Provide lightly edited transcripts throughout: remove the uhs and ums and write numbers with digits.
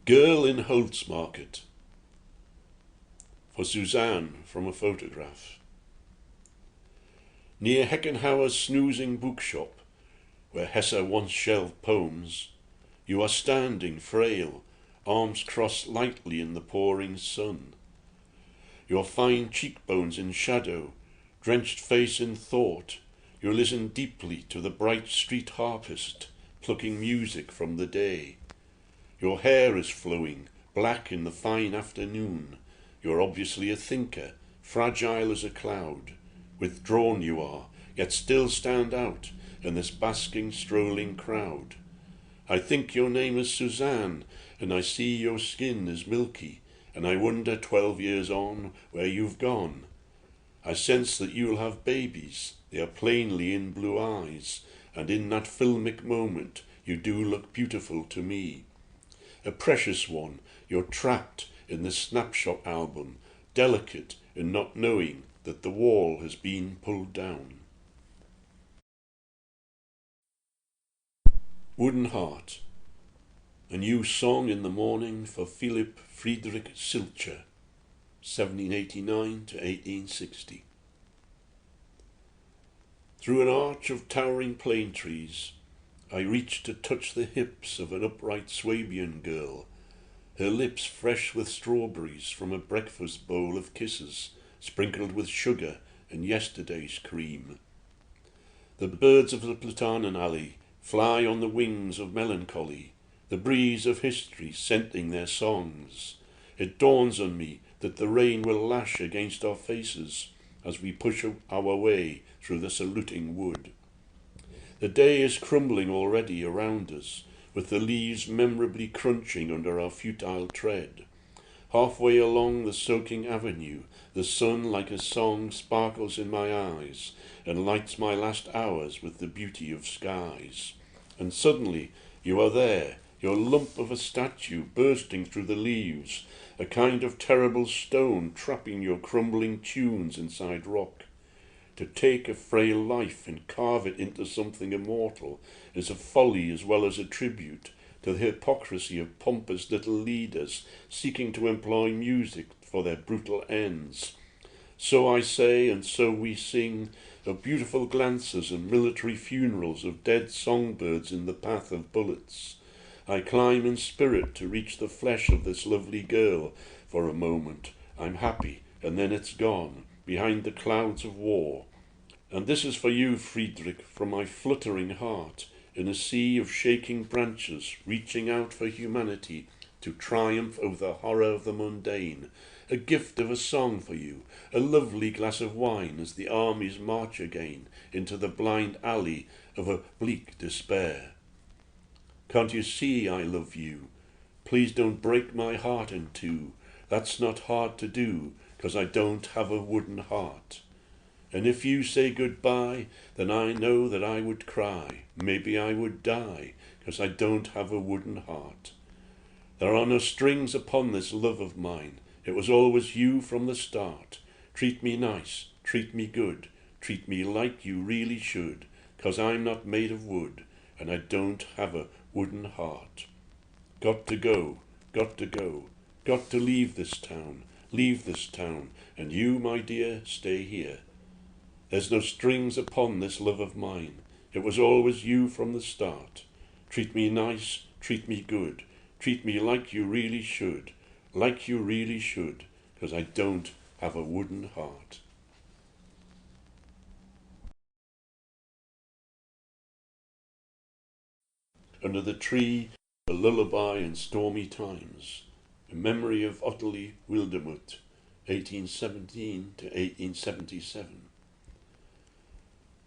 Girl in Holt's Market. For Suzanne from a photograph. Near Heckenhauer's snoozing bookshop, where Hesse once shelved poems, you are standing frail, arms crossed lightly in the pouring sun. Your fine cheekbones in shadow, drenched face in thought, you listen deeply to the bright street harpist, plucking music from the day. Your hair is flowing, black in the fine afternoon. You're obviously a thinker, fragile as a cloud. Withdrawn you are, yet still stand out in this basking, strolling crowd. I think your name is Suzanne, and I see your skin is milky, and I wonder 12 years on where you've gone. I sense that you'll have babies, they are plainly in blue eyes, and in that filmic moment you do look beautiful to me. A precious one, you're trapped in this snapshot album, delicate in not knowing that the wall has been pulled down. Wooden Heart. A new song in the morning for Philipp Friedrich Silcher, 1789 to 1860. Through an arch of towering plane trees, I reached to touch the hips of an upright Swabian girl, her lips fresh with strawberries from a breakfast bowl of kisses, sprinkled with sugar and yesterday's cream. The birds of the platanen alley fly on the wings of melancholy, the breeze of history scenting their songs. It dawns on me that the rain will lash against our faces as we push our way through the saluting wood. The day is crumbling already around us, with the leaves memorably crunching under our futile tread. Halfway along the soaking avenue, the sun like a song sparkles in my eyes and lights my last hours with the beauty of skies. And suddenly you are there, your lump of a statue bursting through the leaves, a kind of terrible stone trapping your crumbling tunes inside rock. To take a frail life and carve it into something immortal is a folly as well as a tribute to the hypocrisy of pompous little leaders seeking to employ music for their brutal ends. So I say, and so we sing, of beautiful glances and military funerals of dead songbirds in the path of bullets. I climb in spirit to reach the flesh of this lovely girl for a moment. I'm happy, and then it's gone, behind the clouds of war. And this is for you, Friedrich, from my fluttering heart, in a sea of shaking branches, reaching out for humanity to triumph over the horror of the mundane. A gift of a song for you, a lovely glass of wine as the armies march again into the blind alley of a bleak despair. Can't you see I love you? Please don't break my heart in two. That's not hard to do, 'cause I don't have a wooden heart. And if you say goodbye, then I know that I would cry. Maybe I would die, 'cause I don't have a wooden heart. There are no strings upon this love of mine. It was always you from the start. Treat me nice, treat me good, treat me like you really should, 'cause I'm not made of wood, and I don't have a wooden heart. Got to go, got to go, got to leave this town, and you, my dear, stay here. There's no strings upon this love of mine. It was always you from the start. Treat me nice, treat me good, treat me like you really should, 'cause I don't have a wooden heart. Under the Tree, a lullaby in stormy times, in memory of Ottilie Wildermuth, 1817 to 1877.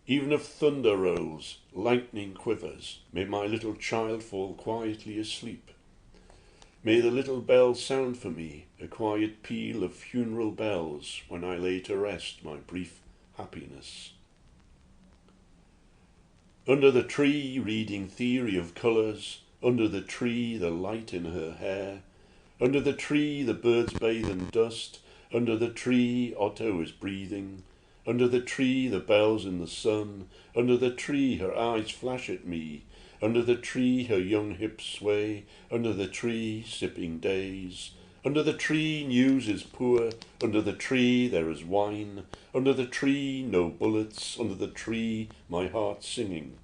Even if thunder rolls, lightning quivers, may my little child fall quietly asleep. May the little bells sound for me, a quiet peal of funeral bells, when I lay to rest my brief happiness. Under the tree, reading theory of colours, under the tree, the light in her hair, under the tree, the birds bathe in dust, under the tree, Otto is breathing, under the tree, the bells in the sun, under the tree, her eyes flash at me, Under the tree her young hips sway, under the tree sipping days. Under the tree news is poor, under the tree there is wine. Under the tree no bullets, under the tree my heart singing.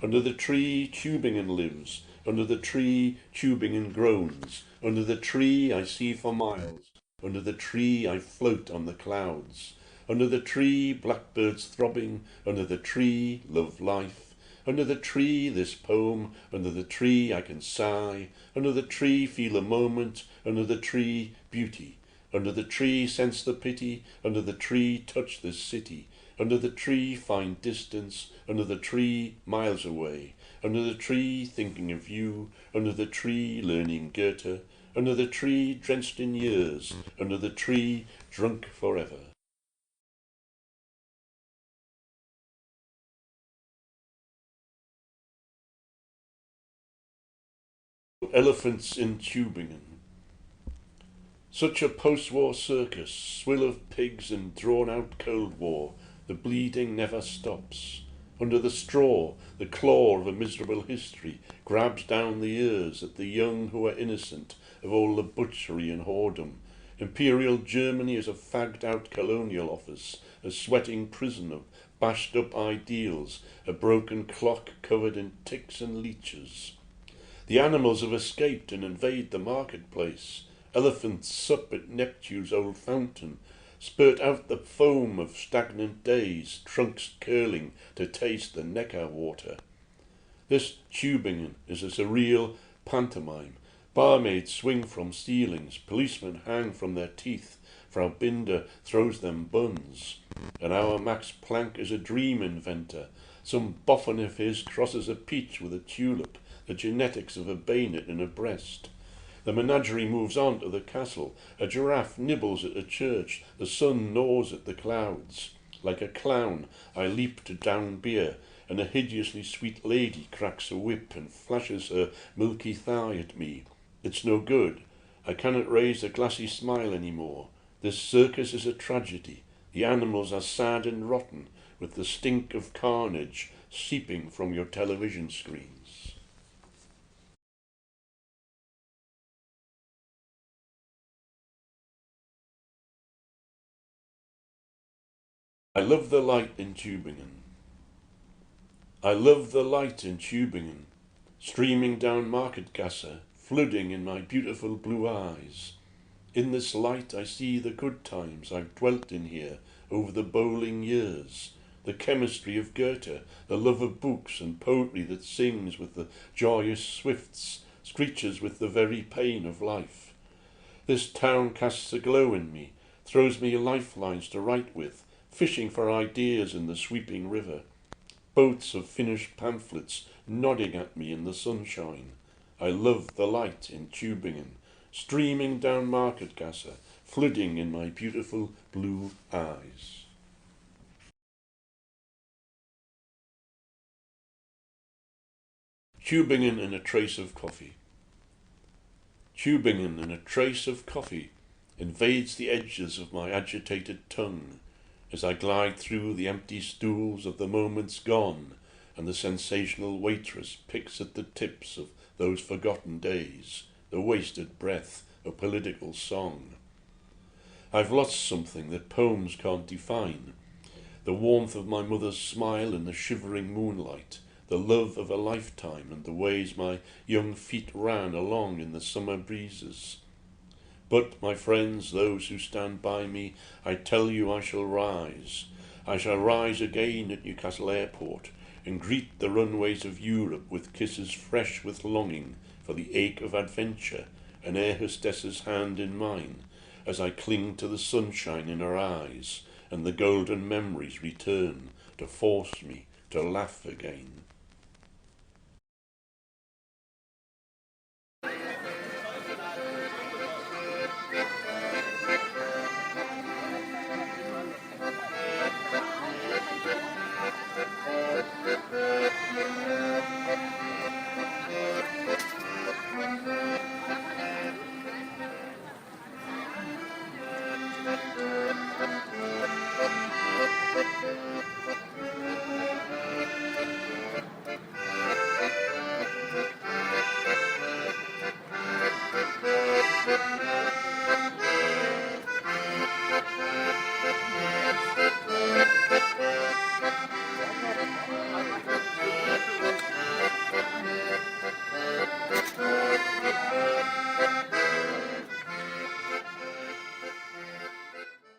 Under the tree Tuebingen lives, under the tree Tuebingen groans. Under the tree I see for miles, under the tree I float on the clouds. Under the tree blackbirds throbbing, under the tree love life. Under the tree this poem, under the tree I can sigh. Under the tree feel a moment, under the tree beauty. Under the tree sense the pity, under the tree touch this city. Under the tree find distance, under the tree miles away. Under the tree thinking of you, under the tree learning Goethe. Under the tree drenched in years, under the tree drunk forever. Elephants in Tuebingen. Such a post-war circus, swill of pigs and drawn-out Cold War, the bleeding never stops. Under the straw, the claw of a miserable history grabs down the ears at the young who are innocent of all the butchery and whoredom. Imperial Germany is a fagged-out colonial office, a sweating prison of bashed-up ideals, a broken clock covered in ticks and leeches. The animals have escaped and invade the marketplace. Elephants sup at Neptune's old fountain, spurt out the foam of stagnant days, trunks curling to taste the Neckar water. This Tuebingen is a surreal pantomime. Barmaids swing from ceilings, policemen hang from their teeth, Frau Binder throws them buns. And our Max Planck is a dream inventor. Some boffin of his crosses a peach with a tulip, the genetics of a bayonet in a breast. The menagerie moves on to the castle. A giraffe nibbles at a church. The sun gnaws at the clouds. Like a clown, I leap to down beer, and a hideously sweet lady cracks a whip and flashes her milky thigh at me. It's no good. I cannot raise a glassy smile any more. This circus is a tragedy. The animals are sad and rotten, with the stink of carnage seeping from your television screens. I love the light in Tuebingen. I love the light in Tuebingen, streaming down Marketgasse, flooding in my beautiful blue eyes. In this light I see the good times I've dwelt in here over the bowling years, the chemistry of Goethe, the love of books and poetry that sings with the joyous swifts, screeches with the very pain of life. This town casts a glow in me, throws me lifelines to write with, fishing for ideas in the sweeping river. Boats of finished pamphlets nodding at me in the sunshine. I love the light in Tuebingen, streaming down Marketgasse, flooding in my beautiful blue eyes. Tuebingen and a trace of coffee. Tuebingen and a trace of coffee invades the edges of my agitated tongue as I glide through the empty stools of the moments gone, and the sensational waitress picks at the tips of those forgotten days, the wasted breath of political song. I've lost something that poems can't define, the warmth of my mother's smile in the shivering moonlight, the love of a lifetime and the ways my young feet ran along in the summer breezes. But, my friends, those who stand by me, I tell you I shall rise. I shall rise again at Newcastle Airport and greet the runways of Europe with kisses fresh with longing for the ache of adventure, an air hostess's hand in mine, as I cling to the sunshine in her eyes, and the golden memories return to force me to laugh again.